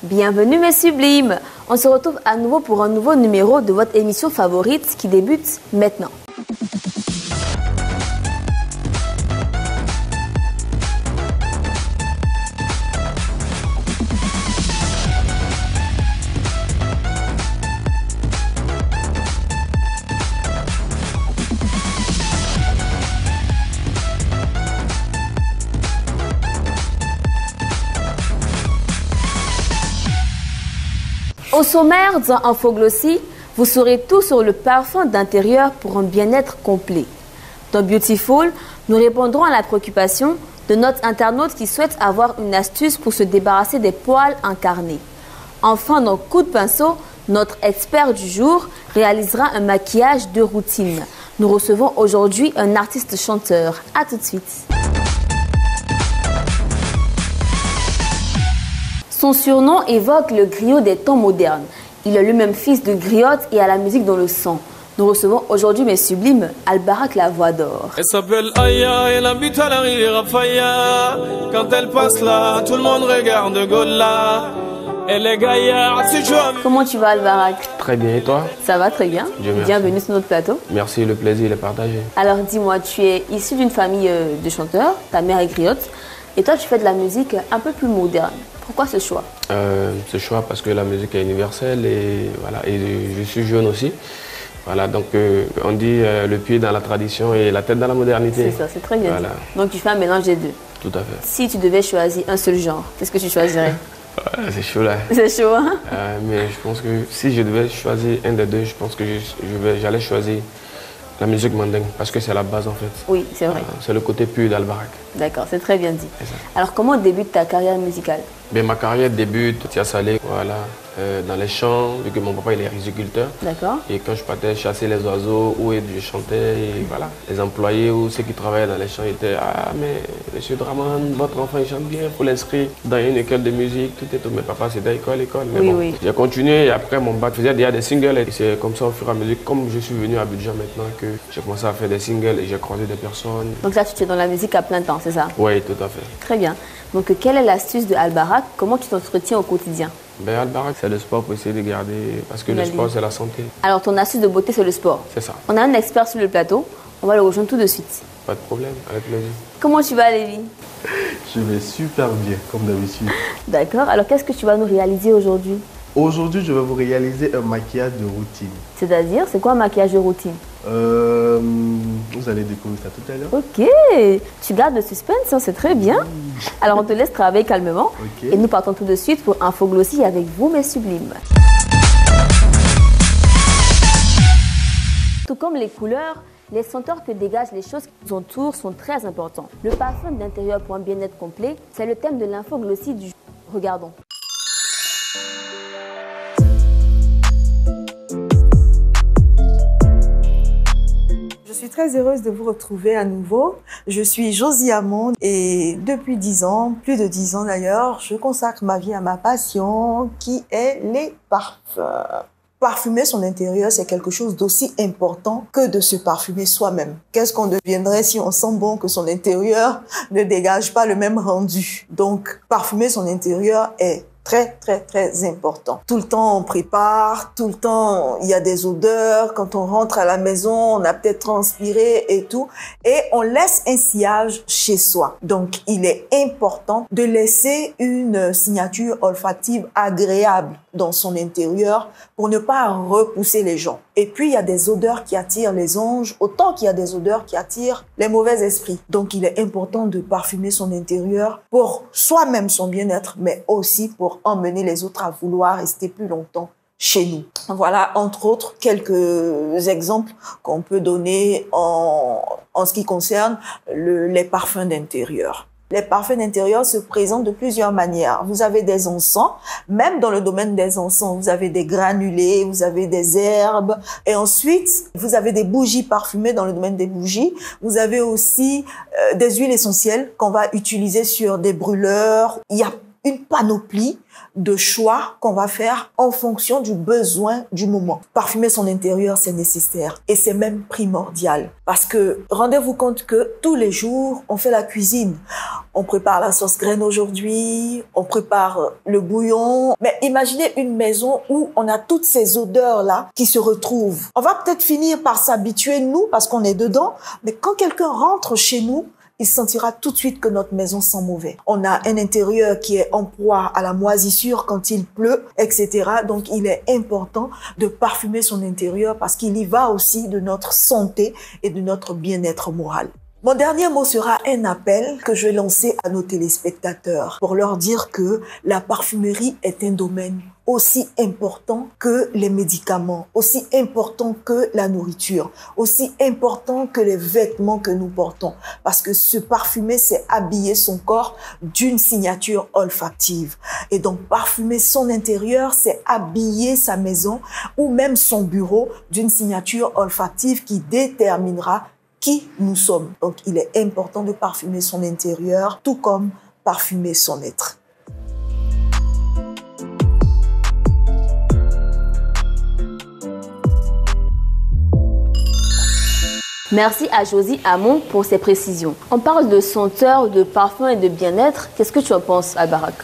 Bienvenue mes sublimes. On se retrouve à nouveau pour un nouveau numéro de votre émission favorite qui débute maintenant. Au sommaire dans Infoglossie, vous saurez tout sur le parfum d'intérieur pour un bien-être complet. Dans Beautiful, nous répondrons à la préoccupation de notre internaute qui souhaite avoir une astuce pour se débarrasser des poils incarnés. Enfin, dans Coup de pinceau, notre expert du jour réalisera un maquillage de routine. Nous recevons aujourd'hui un artiste chanteur. A tout de suite. Son surnom évoque le griot des temps modernes. Il est lui-même fils de griotte et a la musique dans le sang. Nous recevons aujourd'hui mes sublimes Albarak la voix d'or. Elle s'appelle Aya, elle habite à la rivière Faya. Quand elle passe là, tout le monde regarde Gola. Elle est gaillarde, si tu as... Comment tu vas Albarak? Très bien, et toi? Ça va très bien. Bienvenue sur notre plateau. Merci, le plaisir est partagé. Alors dis-moi, tu es issu d'une famille de chanteurs, ta mère est griotte, et toi tu fais de la musique un peu plus moderne. Pourquoi ce choix? Ce choix parce que la musique est universelle et, voilà, et je suis jeune aussi. Voilà, donc on dit le pied dans la tradition et la tête dans la modernité. C'est ça, c'est très bien dit. Donc tu fais un mélange des deux. Tout à fait. Si tu devais choisir un seul genre, qu'est-ce que tu choisirais? C'est chaud là. C'est chaud, hein? Mais je pense que si je devais choisir un des deux, je pense que j'allais choisir la musique mandingue parce que c'est la base en fait. Oui, c'est vrai. C'est le côté pur d'Albarak. D'accord, c'est très bien dit. Alors comment débute ta carrière musicale? Ma carrière débute à Salé, voilà, dans les champs, vu que mon papa il est riziculteur. D'accord. Et quand je partais chasser les oiseaux, ou je chantais, et voilà. Les employés ou ceux qui travaillaient dans les champs étaient « Ah mais monsieur Draman, votre enfant il chante bien, il faut l'inscrire dans une école de musique, tout et tout. » Mais papa c'était école. Mais oui, bon, oui. J'ai continué et après mon bac faisait déjà des singles. Et c'est comme ça au fur et à mesure, comme je suis venu à Abidjan maintenant, que j'ai commencé à faire des singles et j'ai croisé des personnes. Donc là tu es dans la musique à plein temps, c'est ça? Oui, tout à fait. Très bien. Donc quelle est l'astuce de Albarak? Comment tu t'entretiens au quotidien? Albarak, c'est le sport pour essayer de garder, parce que le sport, c'est la santé. Alors, ton astuce de beauté, c'est le sport? C'est ça. On a un expert sur le plateau. On va le rejoindre tout de suite. Pas de problème, avec plaisir. Comment tu vas, Lévi? Je vais super bien, comme d'habitude. D'accord. Alors, qu'est-ce que tu vas nous réaliser aujourd'hui? Aujourd'hui, je vais vous réaliser un maquillage de routine. C'est-à-dire, c'est quoi un maquillage de routine? Vous allez découvrir ça tout à l'heure. Ok, tu gardes le suspense, hein, c'est très bien. Alors on te laisse travailler calmement. Et nous partons tout de suite pour Infoglossie avec vous, mes sublimes. Tout comme les couleurs, les senteurs que dégagent les choses qui nous entourent sont très importants. Le parfum d'intérieur pour un bien-être complet, c'est le thème de l'Infoglossie du jour. Regardons. Je suis très heureuse de vous retrouver à nouveau. Je suis Josie Amond et depuis 10 ans, plus de 10 ans d'ailleurs, je consacre ma vie à ma passion qui est les parfums. Parfumer son intérieur, c'est quelque chose d'aussi important que de se parfumer soi-même. Qu'est-ce qu'on deviendrait si on sent bon que son intérieur ne dégage pas le même rendu? Donc, parfumer son intérieur est très important. Tout le temps, on prépare, tout le temps, il y a des odeurs. Quand on rentre à la maison, on a peut-être transpiré et tout. Et on laisse un sillage chez soi. Donc, il est important de laisser une signature olfactive agréable dans son intérieur pour ne pas repousser les gens. Et puis, il y a des odeurs qui attirent les anges, autant qu'il y a des odeurs qui attirent les mauvais esprits. Donc, il est important de parfumer son intérieur pour soi-même son bien-être, mais aussi pour emmener les autres à vouloir rester plus longtemps chez nous. Voilà, entre autres, quelques exemples qu'on peut donner en ce qui concerne les parfums d'intérieur. Les parfums d'intérieur se présentent de plusieurs manières. Vous avez des encens, même dans le domaine des encens, vous avez des granulés, vous avez des herbes. Et ensuite, vous avez des bougies parfumées dans le domaine des bougies. Vous avez aussi des huiles essentielles qu'on va utiliser sur des brûleurs. Il y a une panoplie de choix qu'on va faire en fonction du besoin du moment. Parfumer son intérieur, c'est nécessaire et c'est même primordial parce que rendez-vous compte que tous les jours, on fait la cuisine. On prépare la sauce graine aujourd'hui, on prépare le bouillon. Mais imaginez une maison où on a toutes ces odeurs-là qui se retrouvent. On va peut-être finir par s'habituer, nous, parce qu'on est dedans, mais quand quelqu'un rentre chez nous, il sentira tout de suite que notre maison sent mauvais. On a un intérieur qui est en proie à la moisissure quand il pleut, etc. Donc, il est important de parfumer son intérieur parce qu'il y va aussi de notre santé et de notre bien-être moral. Mon dernier mot sera un appel que je vais lancer à nos téléspectateurs pour leur dire que la parfumerie est un domaine aussi important que les médicaments, aussi important que la nourriture, aussi important que les vêtements que nous portons. Parce que se parfumer, c'est habiller son corps d'une signature olfactive. Et donc, parfumer son intérieur, c'est habiller sa maison ou même son bureau d'une signature olfactive qui déterminera qui nous sommes. Donc, il est important de parfumer son intérieur, tout comme parfumer son être. Merci à Josie Hamon pour ses précisions. On parle de senteurs, de parfums et de bien-être. Qu'est-ce que tu en penses, Albarak?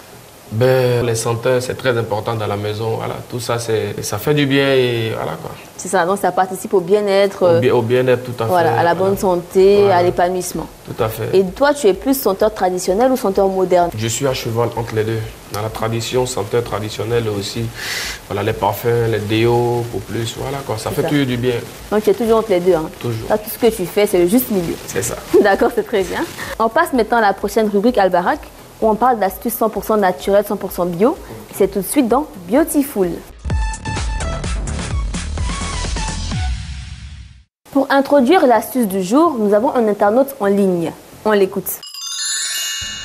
Ben, les senteurs, c'est très important dans la maison. Voilà, tout ça, ça fait du bien et voilà quoi. C'est ça, donc ça participe au bien-être. Au bien-être, tout à fait. Voilà, à la bonne santé, voilà, à l'épanouissement. Tout à fait. Et toi, tu es plus senteur traditionnel ou senteur moderne? Je suis à cheval entre les deux. Dans la tradition, senteur traditionnelle aussi. Voilà, les parfums, les déos, pour plus. Voilà quoi, ça fait toujours du bien. Donc tu es toujours entre les deux. Hein. Toujours. Là, tout ce que tu fais, c'est le juste milieu. C'est ça. D'accord, c'est très bien. On passe maintenant à la prochaine rubrique, Albarak, où on parle d'astuces 100% naturelles, 100% bio. C'est tout de suite dans Beautiful. Pour introduire l'astuce du jour, nous avons un internaute en ligne. On l'écoute.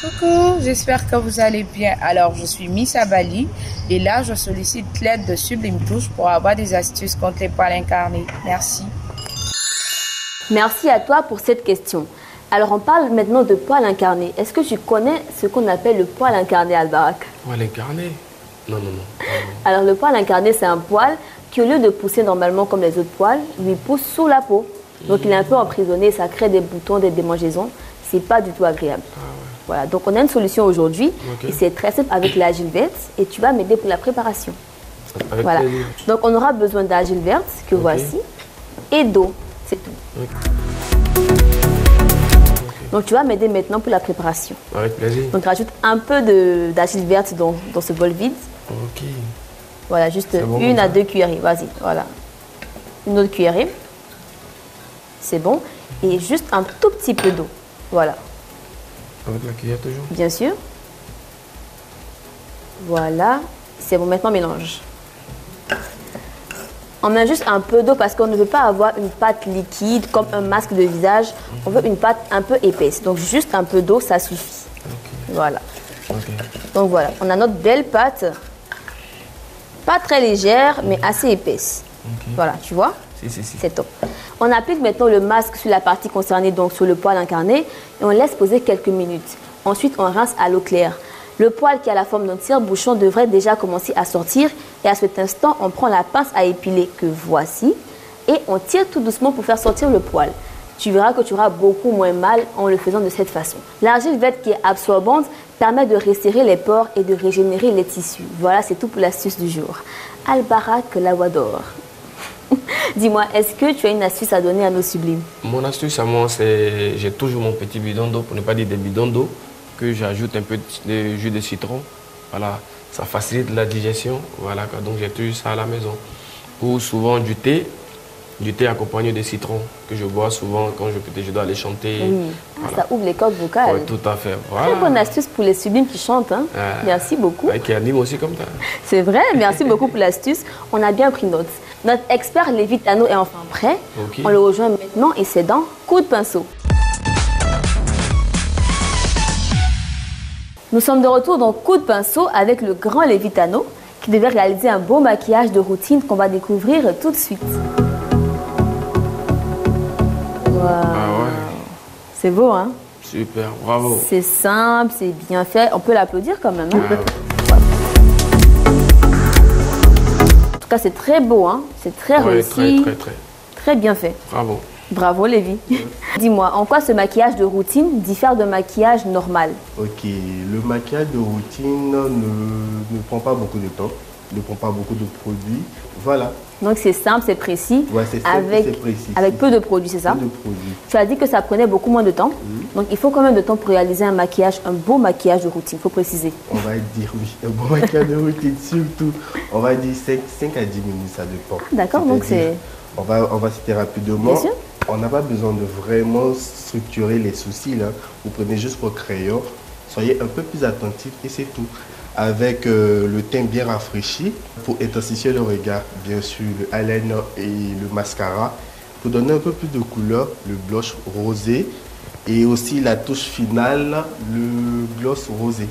Coucou, j'espère que vous allez bien. Alors, je suis Miss Abali et là, je sollicite l'aide de Sublime Touche pour avoir des astuces contre les poils incarnés. Merci. Merci à toi pour cette question. Alors, on parle maintenant de poils incarnés. Est-ce que tu connais ce qu'on appelle le poil incarné, Albarak? Poil incarné? Non. Alors, le poil incarné, c'est un poil qui, au lieu de pousser normalement comme les autres poils, lui pousse sous la peau. Donc, il est un peu emprisonné, ça crée des boutons, des démangeaisons. C'est pas du tout agréable. Ah ouais. Voilà, donc on a une solution aujourd'hui. Okay. Et c'est très simple avec l'argile verte. Et tu vas m'aider pour la préparation. Avec voilà. plaisir. Donc, on aura besoin d'argile verte, que voici, et d'eau. C'est tout. Donc, tu vas m'aider maintenant pour la préparation. Avec plaisir. Donc, rajoute un peu d'argile verte dans ce bol vide. Ok. Voilà, juste bon, 1 à 2 cuillerées. Vas-y, voilà. Une autre cuillerée. C'est bon. Et juste un tout petit peu d'eau. Voilà. Avec la cuillère toujours? Bien sûr. Voilà. C'est bon, maintenant mélange. On met juste un peu d'eau parce qu'on ne veut pas avoir une pâte liquide comme un masque de visage. On veut une pâte un peu épaisse. Donc juste un peu d'eau, ça suffit. Okay. Voilà. Okay. Donc voilà, on a notre belle pâte. Pas très légère, mais assez épaisse. Okay. Voilà, tu vois? Si. C'est top. On applique maintenant le masque sur la partie concernée, donc sur le poil incarné, et on laisse poser quelques minutes. Ensuite, on rince à l'eau claire. Le poil qui a la forme d'un tire-bouchon devrait déjà commencer à sortir. Et à cet instant, on prend la pince à épiler que voici et on tire tout doucement pour faire sortir le poil. Tu verras que tu auras beaucoup moins mal en le faisant de cette façon. L'argile verte qui est absorbante permet de resserrer les pores et de régénérer les tissus. Voilà, c'est tout pour l'astuce du jour. Albarak Lawador. Dis-moi, est-ce que tu as une astuce à donner à nos sublimes? Mon astuce à moi, c'est j'ai toujours mon petit bidon d'eau, pour ne pas dire des bidons d'eau, que j'ajoute un peu de jus de citron. Voilà, ça facilite la digestion. Voilà, donc j'ai toujours ça à la maison. Ou souvent du thé accompagné de citron que je bois souvent quand je dois aller chanter. Oui, voilà. Ça ouvre les cordes vocales. Oui, tout à fait. Voilà. Très bonne astuce pour les sublimes qui chantent. Hein. Merci beaucoup. Et qui animent aussi comme ça. C'est vrai, merci beaucoup pour l'astuce. On a bien pris note. Notre expert Lévi Tano est enfin prêt. Okay. On le rejoint maintenant et c'est dans Coup de pinceau. Nous sommes de retour dans Coup de pinceau avec le grand Lévi Tano qui devait réaliser un beau maquillage de routine qu'on va découvrir tout de suite. Wow. Ah ouais. C'est beau, hein? Super, bravo. C'est simple, c'est bien fait. On peut l'applaudir quand même. Hein? En tout cas, c'est très beau, hein? C'est très réussi. Très bien fait. Bravo. Bravo, Lévi. Dis-moi, en quoi ce maquillage de routine diffère d'un maquillage normal? Ok, le maquillage de routine ne prend pas beaucoup de temps, ne prend pas beaucoup de produits. Voilà. Donc c'est simple, c'est précis. Ouais, c'est simple, c'est précis. Avec peu de produits, c'est ça? Peu de produits. Tu as dit que ça prenait beaucoup moins de temps. Donc il faut combien de temps pour réaliser un maquillage, un beau maquillage de routine? Il faut préciser. On va dire oui, un beau maquillage de routine surtout. On va dire 5 à 10 minutes, ça dépend. D'accord, donc c'est... On va citer rapidement. Bien sûr. On n'a pas besoin de vraiment structurer les sourcils. Hein. Vous prenez juste votre crayon, soyez un peu plus attentif et c'est tout. Avec le teint bien rafraîchi pour intensifier le regard, bien sûr, le eyeliner et le mascara. Pour donner un peu plus de couleur, le blush rosé et aussi la touche finale, le gloss rosé.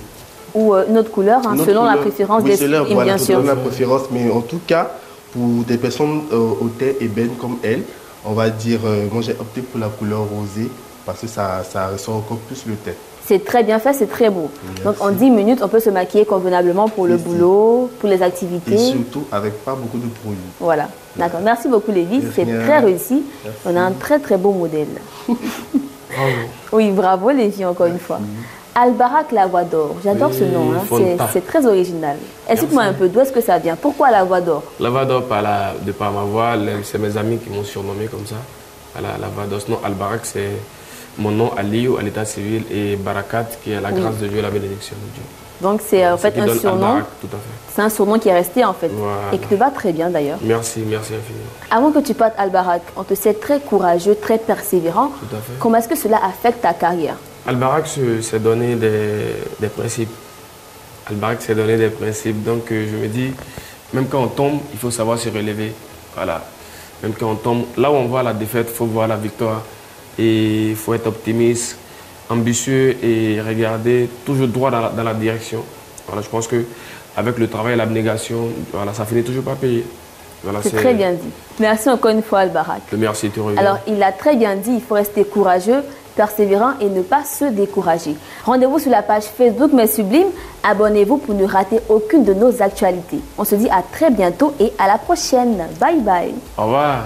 Ou une autre couleur, hein, selon la préférence des filles, bien sûr. Selon la préférence, mais en tout cas, pour des personnes au teint ébène comme elle, on va dire, moi j'ai opté pour la couleur rosée parce que ça ressort encore plus le teint. C'est très bien fait, c'est très beau. Merci. Donc en 10 minutes, on peut se maquiller convenablement pour le boulot, pour les activités. Et surtout avec pas beaucoup de produits. Voilà, d'accord. Merci beaucoup Lévi, c'est très réussi. Merci. On a un très très beau modèle. Bravo. Oui, bravo Lévi encore une fois. Albarak la voix d'or, j'adore ce nom, hein. C'est très original. Explique-moi un peu d'où est-ce que ça vient, pourquoi la voix d'or? La voix d'or, de par ma voix, c'est mes amis qui m'ont surnommé comme ça. La voix d'or, sinon Albarak c'est mon nom Aliou à l'état civil et Barakat qui est la grâce de Dieu, la bénédiction de Dieu. Donc c'est en fait un surnom. Albarak, tout à fait. C'est un surnom qui est resté en fait, voilà. Et qui te va très bien d'ailleurs. Merci, merci infiniment. Avant que tu partes Albarak, on te sait très courageux, très persévérant. Tout à fait. Comment est-ce que cela affecte ta carrière? Albarak s'est donné des principes. Albarak s'est donné des principes. Donc je me dis, même quand on tombe, il faut savoir se relever. Voilà. Même quand on tombe, là où on voit la défaite, il faut voir la victoire. Et il faut être optimiste, ambitieux et regarder toujours droit dans la direction. Voilà, je pense qu'avec le travail et l'abnégation, voilà, ça finit toujours par payer. Voilà, c'est très bien dit. Merci encore une fois Albarak. Merci, tu reviens. Alors il a très bien dit, il faut rester courageux, persévérant et ne pas se décourager. Rendez-vous sur la page Facebook Mais Sublime. Abonnez-vous pour ne rater aucune de nos actualités. On se dit à très bientôt et à la prochaine. Bye bye. Au revoir.